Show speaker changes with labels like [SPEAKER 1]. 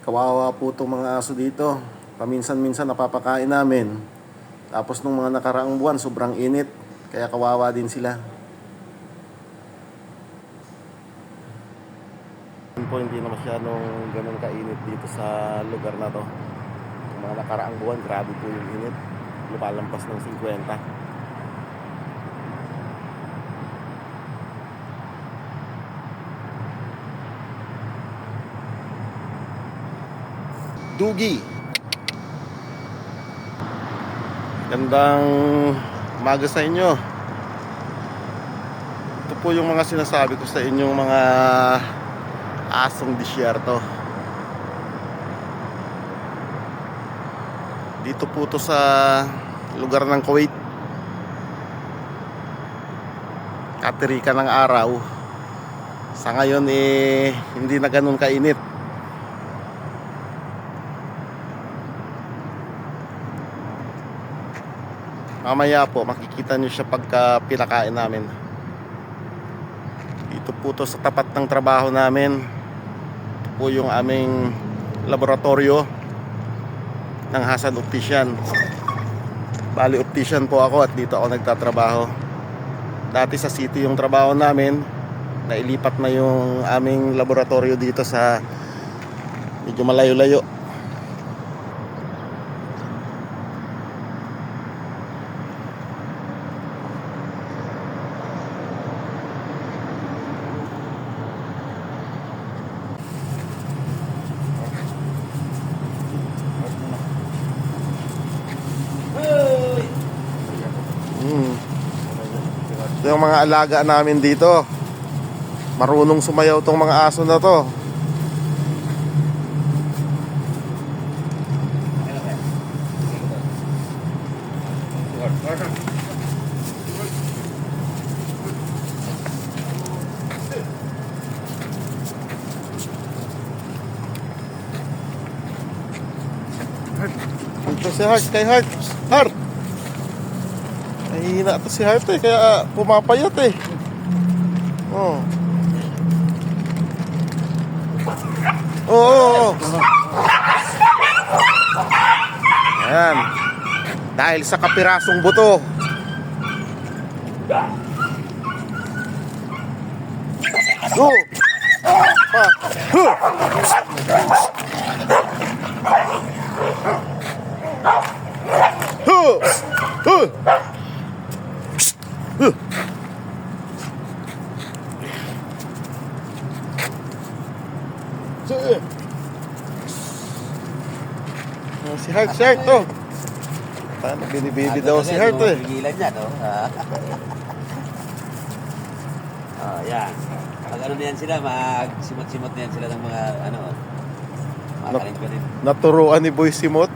[SPEAKER 1] Kawawa po itong mga aso dito. Paminsan-minsan napapakain namin. Tapos nung mga nakaraang buwan, sobrang init. Kaya kawawa din sila. Po, hindi na masyadong ganun kainit dito sa lugar na to. Yung mga nakaraang buwan, grabe po yung init. Lumalampas ng 50. Dugi. Gandang umaga sa inyo. Ito po yung mga sinasabi ko sa inyong mga asong disyerto. Dito po to sa lugar ng Kuwait. Katirika ng araw. Sa ngayon hindi na ganun kainit. Mamaya po makikita nyo siya pagka pinakain namin. Dito po to sa tapat ng trabaho namin. Ito po yung aming laboratorio ng Hasan Optician. Bali optician po ako at dito ako nagtatrabaho. Dati sa city yung trabaho namin. Nailipat na yung aming laboratorio dito sa medyo malayo-layo. Ito yung mga alaga namin dito. Marunong sumayaw tong mga aso na to. Ito si Heart, kay Heart. Heart! Nahihina to si Heart kaya pumapayat Oh. Oo. Ayan. Dahil sa kapirasong buto. Go! Pa! Huh! Huh! Huh! Si Heart, to. Paano binibili daw si Heart
[SPEAKER 2] Pigilan niya, no? Yan. Pag ano na yan sila, magsimot-simot na yan sila ng mga, makaling pa rin.
[SPEAKER 1] Naturuan ni Boy Simot.